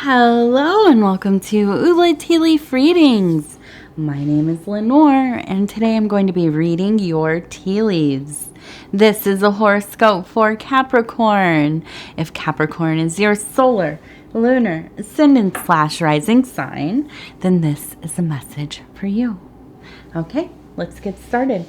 Hello and welcome to Ula Tea Leaf Readings. My name is Lenor and today I'm going to be reading your tea leaves. This is a horoscope for Capricorn. If Capricorn is your solar, lunar, ascendant/rising sign, then this is a message for you. Okay, let's get started.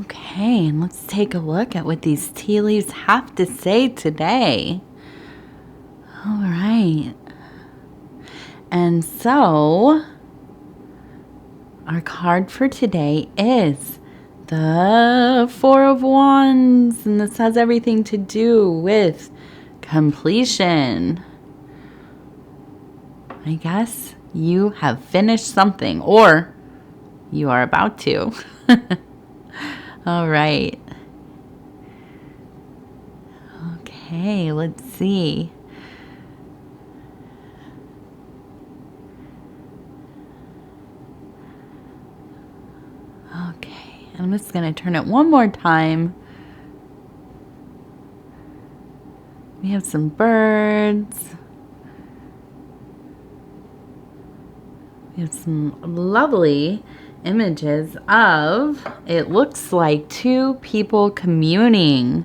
Okay, and let's take a look at what these tea leaves have to say today. All right. And so, our card for today is the Four of Wands, and this has everything to do with completion. I guess you have finished something, or you are about to. All right. Okay, let's see. Okay, I'm just going to turn it one more time. We have some birds. We have some lovely images of, it looks like, two people communing.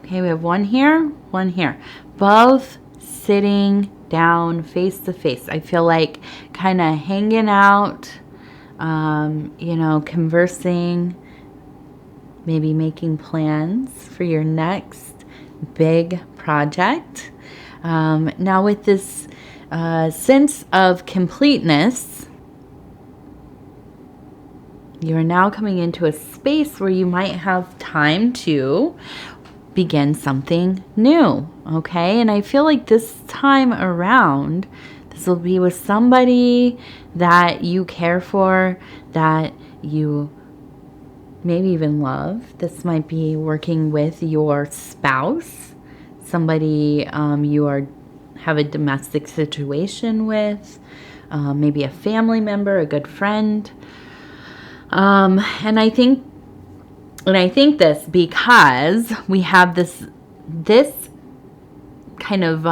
Okay, we have one here, both sitting down face to face. I feel like kind of hanging out, conversing, maybe making plans for your next big project. Now with this sense of completeness, you are now coming into a space where you might have time to begin something new, okay? And I feel like this time around, this will be with somebody that you care for, that you maybe even love. This might be working with your spouse, somebody have a domestic situation with, maybe a family member, a good friend. And I think this because we have this kind of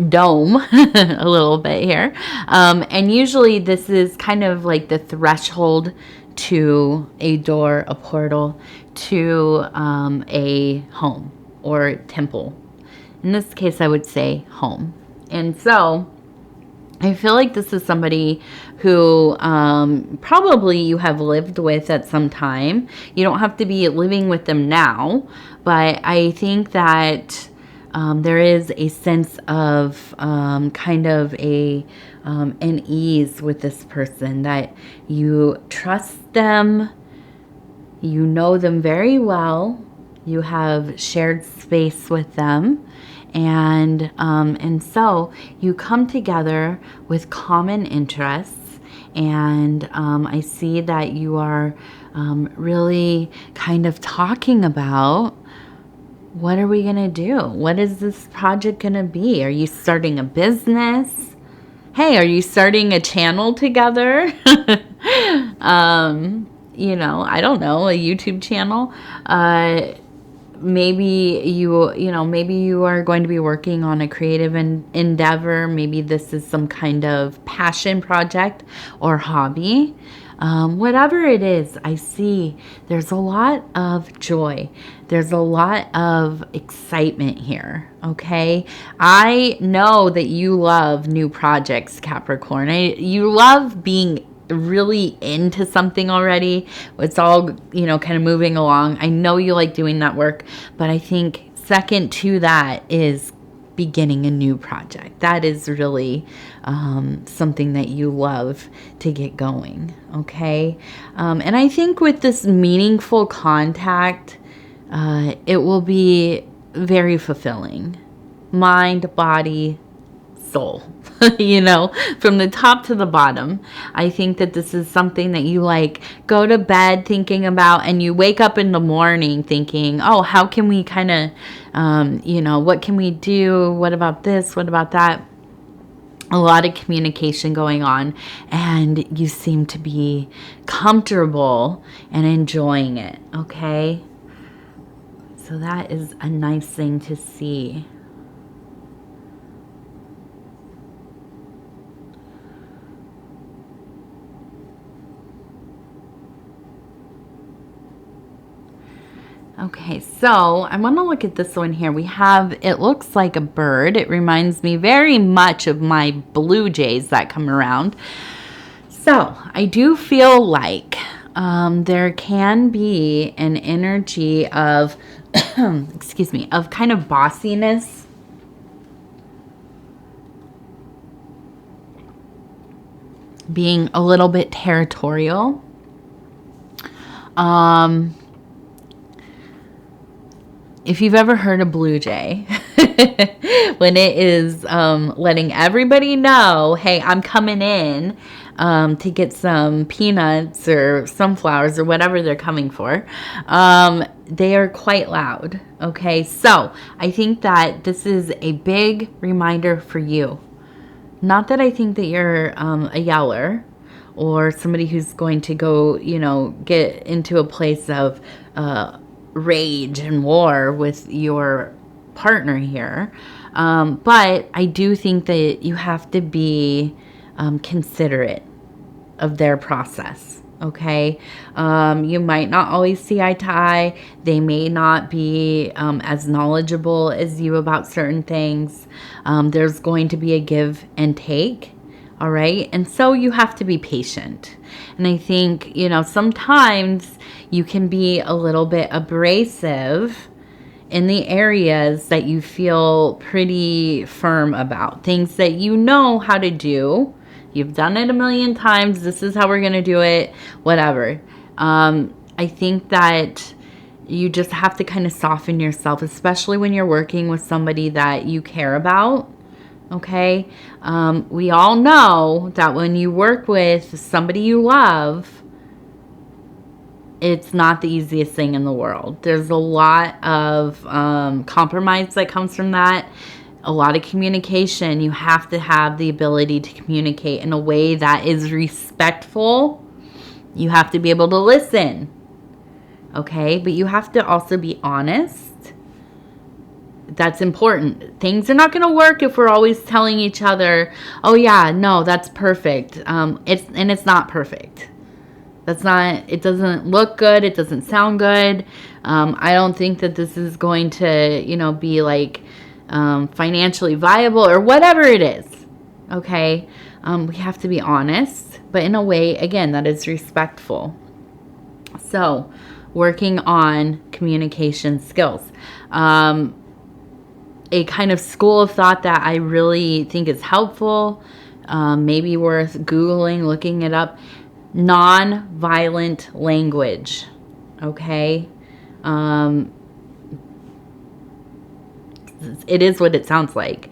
dome a little bit here. And usually this is kind of like the threshold to a door, a portal to a home or temple. In this case, I would say home. And so I feel like this is somebody who probably you have lived with at some time. You don't have to be living with them now, but I think that there is a sense of kind of an ease with this person, that you trust them, you know them very well, you have shared space with them. And so you come together with common interests, and I see that you are really kind of talking about, what are we going to do? What is this project going to be? Are you starting a business? Hey, are you starting a channel together? I don't know, a YouTube channel. Maybe you are going to be working on a creative endeavor. Maybe this is some kind of passion project or hobby. Whatever it is, I see there's a lot of joy. There's a lot of excitement here, okay? I know that you love new projects, Capricorn. You love being really into something already. It's all, kind of moving along. I know you like doing that work, but I think second to that is beginning a new project. That is really something that you love to get going, okay? And I think with this meaningful contact, it will be very fulfilling. Mind, body, soul, from the top to the bottom. I think that this is something that you go to bed thinking about, and you wake up in the morning thinking, oh, how can we kind of, what can we do? What about this? What about that? a lot of communication going on, and you seem to be comfortable and enjoying it, okay? So that is a nice thing to see. Okay, so I want to look at this one here. We have, it looks like a bird. It reminds me very much of my blue jays that come around. So I do feel like there can be an energy of, excuse me, of kind of bossiness. Being a little bit territorial. If you've ever heard a blue jay, when it is letting everybody know, hey, I'm coming in to get some peanuts or sunflowers or whatever they're coming for, they are quite loud. Okay, so I think that this is a big reminder for you. Not that I think that you're a yeller or somebody who's going to go, you know, get into a place of rage and war with your partner here. But I do think that you have to be considerate of their process. Okay. You might not always see eye to eye. They may not be as knowledgeable as you about certain things. There's going to be a give and take. All right. And so you have to be patient. And I think, you know, sometimes you can be a little bit abrasive in the areas that you feel pretty firm about. Things that you know how to do. You've done it a million times. This is how we're going to do it. Whatever. I think that you just have to kind of soften yourself, especially when you're working with somebody that you care about. Okay. We all know that when you work with somebody you love, it's not the easiest thing in the world. There's a lot of compromise that comes from that. A lot of communication. You have to have the ability to communicate in a way that is respectful. You have to be able to listen. Okay. But you have to also be honest. That's important. Things are not going to work if we're always telling each other, oh yeah, no, that's perfect. It's not perfect. It doesn't look good. It doesn't sound good. I don't think that this is going to, you know, be like financially viable or whatever it is. Okay. We have to be honest, but in a way, again, that is respectful. So working on communication skills. A kind of school of thought that I really think is helpful, maybe worth Googling, looking it up, non-violent language, okay? It is what it sounds like.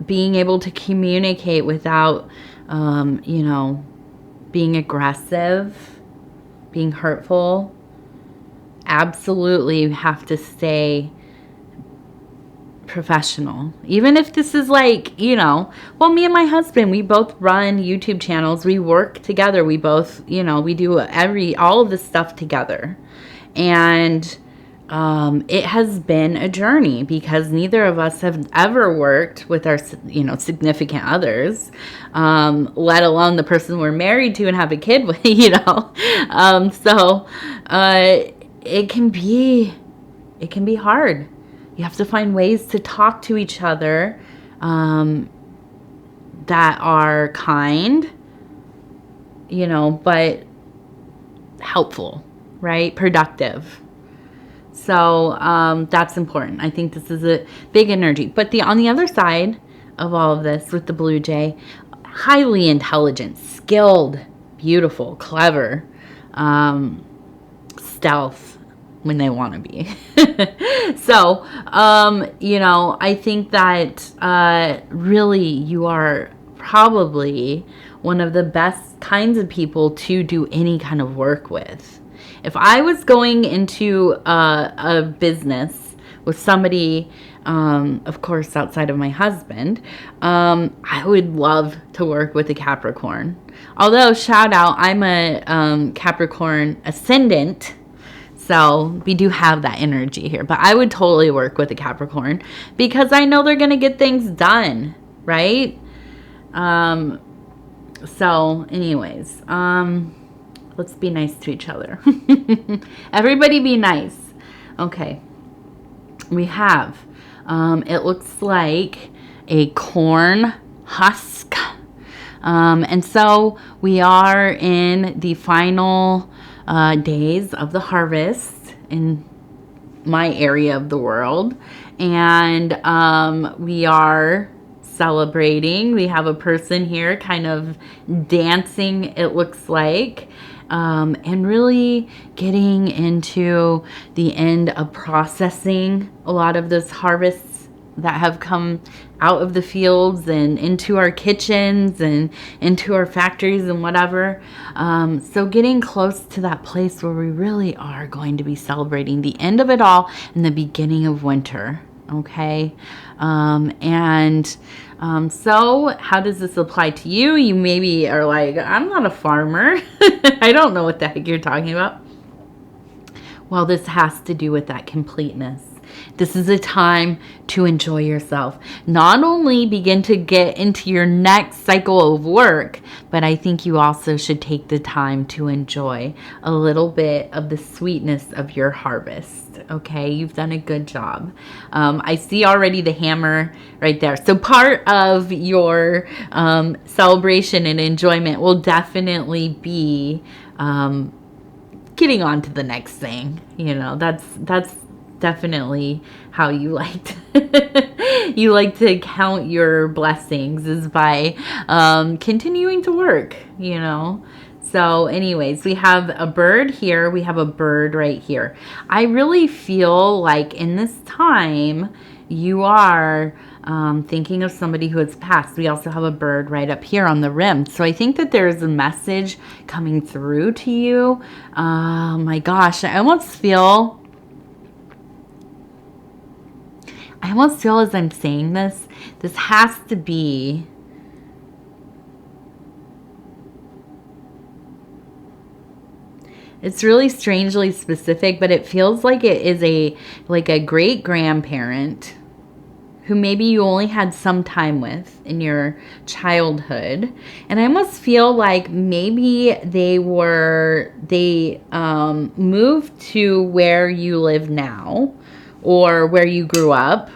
Being able to communicate without, you know, being aggressive, being hurtful. Absolutely, you have to stay professional. Even if this is like, you know, well, me and my husband, we both run YouTube channels. We work together. We both, you know, we do all of this stuff together. And it has been a journey because neither of us have ever worked with our, you know, significant others, let alone the person we're married to and have a kid with, you know. It can be hard. You have to find ways to talk to each other that are kind, you know, but helpful, right? Productive. So that's important. I think this is a big energy. But on the other side of all of this with the Blue Jay, highly intelligent, skilled, beautiful, clever, stealth when they want to be. So, you know, I think that really you are probably one of the best kinds of people to do any kind of work with. If I was going into a business with somebody, of course, outside of my husband, I would love to work with a Capricorn. Although, shout out, I'm a Capricorn ascendant. So we do have that energy here. But I would totally work with a Capricorn because I know they're going to get things done, right? So anyways, let's be nice to each other. Everybody be nice. Okay. We have, it looks like a corn husk. And so we are in the final days of the harvest in my area of the world. And we are celebrating. We have a person here kind of dancing, it looks like, and really getting into the end of processing a lot of those harvests that have come out of the fields and into our kitchens and into our factories and whatever. So getting close to that place where we really are going to be celebrating the end of it all and the beginning of winter. Okay. So how does this apply to you? You maybe are like, I'm not a farmer. I don't know what the heck you're talking about. Well, this has to do with that completeness. This is a time to enjoy yourself. Not only begin to get into your next cycle of work, but I think you also should take the time to enjoy a little bit of the sweetness of your harvest. Okay, you've done a good job. I see already the hammer right there. So part of your celebration and enjoyment will definitely be getting on to the next thing. You know, that's definitely how you like to count your blessings, is by continuing to work, you know. So anyways, we have a bird here, we have a bird right here. I really feel like in this time you are thinking of somebody who has passed. We also have a bird right up here on the rim. So I think that there's a message coming through to you. Oh my gosh, I almost feel as I'm saying this has to be it's really strangely specific, but it feels like it is a great grandparent who maybe you only had some time with in your childhood. And I almost feel like maybe they moved to where you live now, or where you grew up,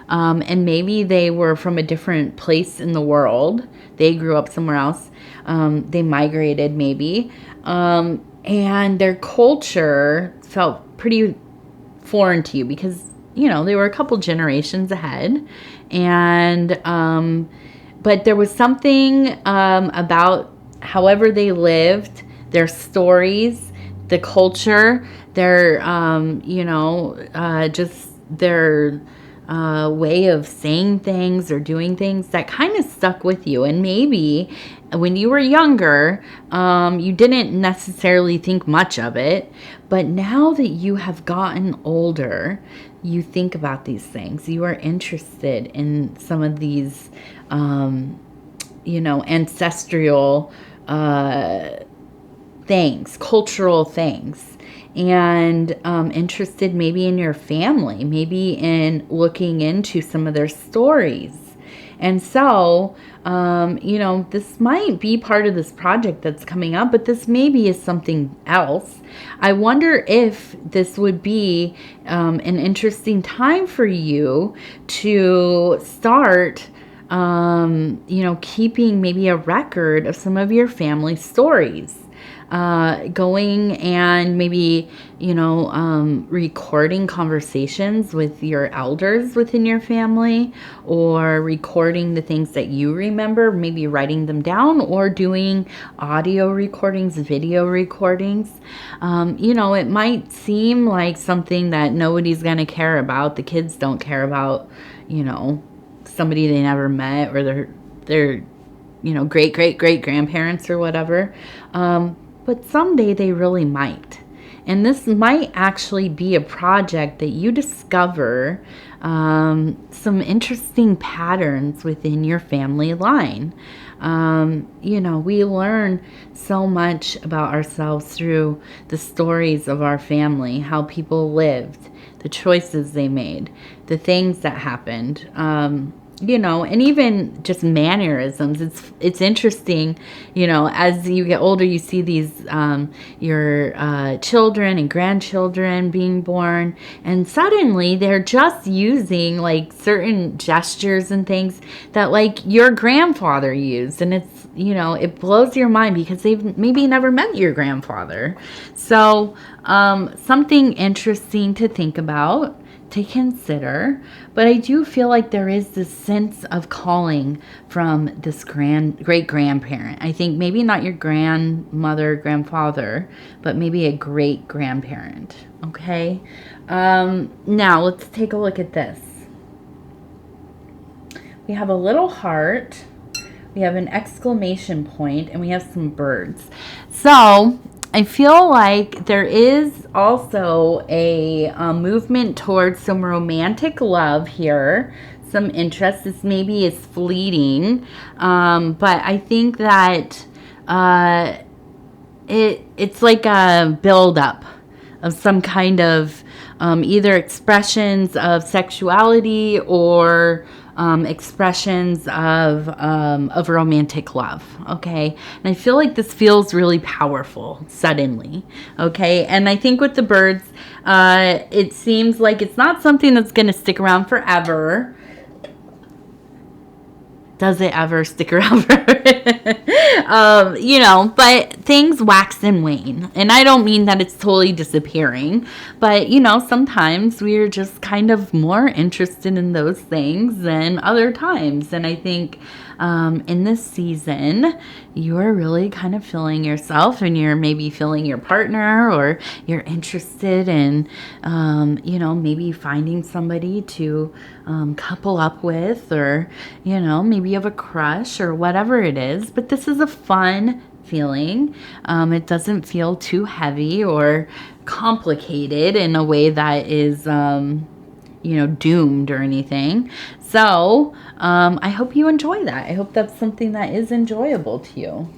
and maybe they were from a different place in the world. They grew up somewhere else. They migrated maybe, and their culture felt pretty foreign to you because, you know, they were a couple generations ahead. And but there was something about however they lived, their stories, the culture, their just their way of saying things or doing things that kind of stuck with you. And maybe when you were younger, you didn't necessarily think much of it, but now that you have gotten older, you think about these things. You are interested in some of these ancestral things, cultural things, and interested maybe in your family, maybe in looking into some of their stories. And so, this might be part of this project that's coming up, but this maybe is something else. I wonder if this would be an interesting time for you to start keeping maybe a record of some of your family stories. Going and maybe, recording conversations with your elders within your family, or recording the things that you remember, maybe writing them down, or doing audio recordings, video recordings. It might seem like something that nobody's going to care about. The kids don't care about, somebody they never met, or their great grandparents or whatever. But someday they really might. And this might actually be a project that you discover some interesting patterns within your family line. You know, we learn so much about ourselves through the stories of our family, how people lived, the choices they made, the things that happened. You know, and even just mannerisms. It's interesting, you know, as you get older, you see these, your children and grandchildren being born, and suddenly they're just using like certain gestures and things that like your grandfather used. And it's, you know, it blows your mind because they've maybe never met your grandfather. So, something interesting to think about, to consider. But I do feel like there is this sense of calling from this great grandparent. I think maybe not your grandmother, grandfather, but maybe a great grandparent. Okay. Now let's take a look at this. We have a little heart, we have an exclamation point, and we have some birds. So I feel like there is also a movement towards some romantic love here, some interest. This maybe is fleeting, but I think that it's like a buildup of some kind of either expressions of sexuality or expressions of romantic love. Okay. And I feel like this feels really powerful suddenly. Okay. And I think with the birds, it seems like it's not something that's going to stick around forever. Does it ever stick around forever? You know, but things wax and wane. And I don't mean that it's totally disappearing, but you know, sometimes we're just kind of more interested in those things than other times. And I think in this season, you're really kind of feeling yourself, and you're maybe feeling your partner, or you're interested in, you know, maybe finding somebody to couple up with, or, you know, maybe you have a crush or whatever it is. But this is a fun feeling. It doesn't feel too heavy or complicated in a way that is, you know, doomed or anything. So I hope you enjoy that. I hope that's something that is enjoyable to you.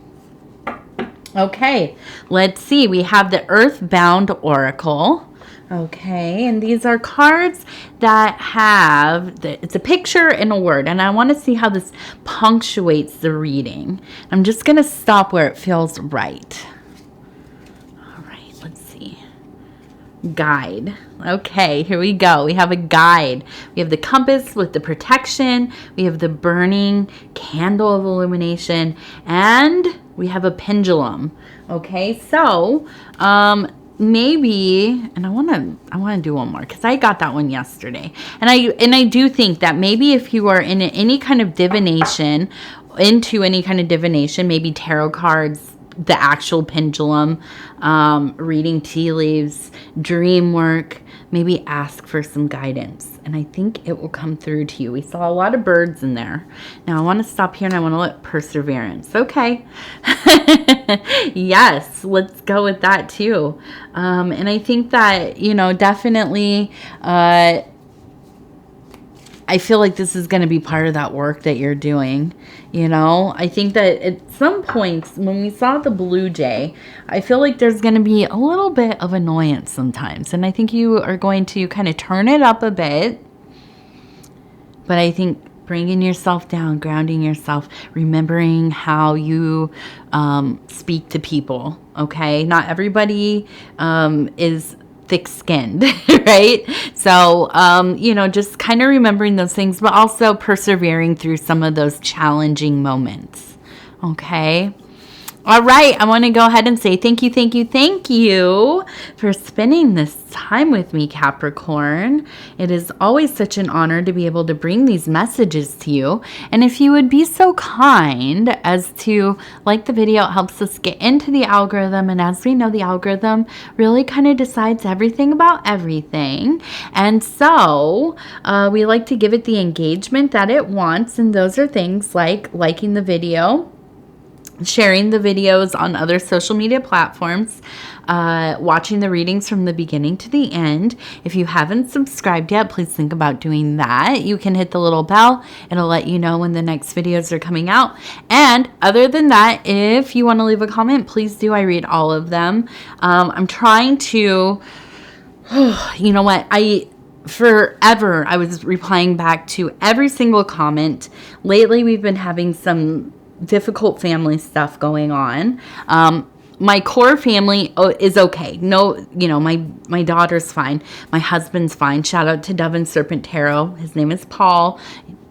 Okay, let's see. We have the Earthbound Oracle. Okay, and these are cards that have, it's a picture and a word, and I want to see how this punctuates the reading. I'm just going to stop where it feels right. All right, let's see. Guide. Okay, here we go. We have a guide. We have the compass with the protection. We have the burning candle of illumination, and we have a pendulum. Okay, so maybe, and I want to do one more because I got that one yesterday, and I do think that maybe if you are in any kind of divination, maybe tarot cards, the actual pendulum, reading tea leaves, dream work, maybe ask for some guidance, and I think it will come through to you. We saw a lot of birds in there. Now I want to stop here, and I want to let perseverance. Okay. Yes, let's go with that too. And I think that, you know, definitely, I feel like this is going to be part of that work that you're doing. You know, I think that at some points when we saw the blue jay, I feel like there's going to be a little bit of annoyance sometimes. And I think you are going to kind of turn it up a bit. But I think bringing yourself down, grounding yourself, remembering how you speak to people. Okay. Not everybody is thick-skinned, right? So, you know, just kind of remembering those things, but also persevering through some of those challenging moments. Okay. All right, I want to go ahead and say thank you for spending this time with me, Capricorn. It is always such an honor to be able to bring these messages to you. And if you would be so kind as to like the video, it helps us get into the algorithm. And as we know, the algorithm really kind of decides everything about everything. And so we like to give it the engagement that it wants. And those are things like liking the video, sharing the videos on other social media platforms, watching the readings from the beginning to the end. If you haven't subscribed yet, please think about doing that. You can hit the little bell. It'll let you know when the next videos are coming out. And other than that, if you want to leave a comment, please do. I read all of them. I'm trying to, you know what, forever I was replying back to every single comment. Lately, we've been having some difficult family stuff going on. My core family is okay. No, you know, my daughter's fine. My husband's fine. Shout out to Dove and Serpent Tarot. His name is Paul.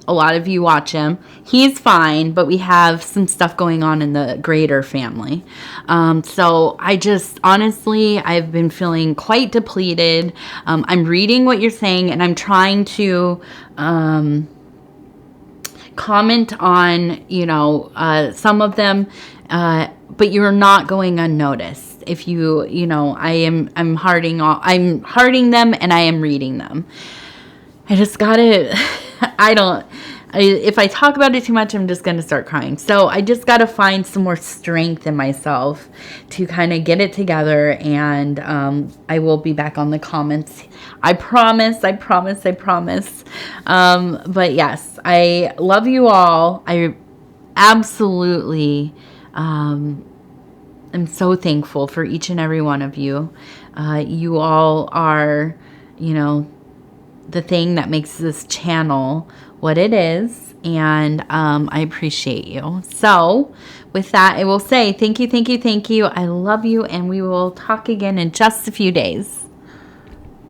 A lot of you watch him. He's fine, but we have some stuff going on in the greater family. So I just, honestly, I've been feeling quite depleted. I'm reading what you're saying, and I'm trying to comment on, you know, some of them, but you're not going unnoticed. If you know, I'm hearting them, and I am reading them. I just gotta, if I talk about it too much, I'm just going to start crying. So I just got to find some more strength in myself to kind of get it together. And I will be back on the comments. I promise. But yes, I love you all. I absolutely am so thankful for each and every one of you. You all are, you know, the thing that makes this channel what it is, and I appreciate you. So with that, I will say thank you. I love you, and we will talk again in just a few days.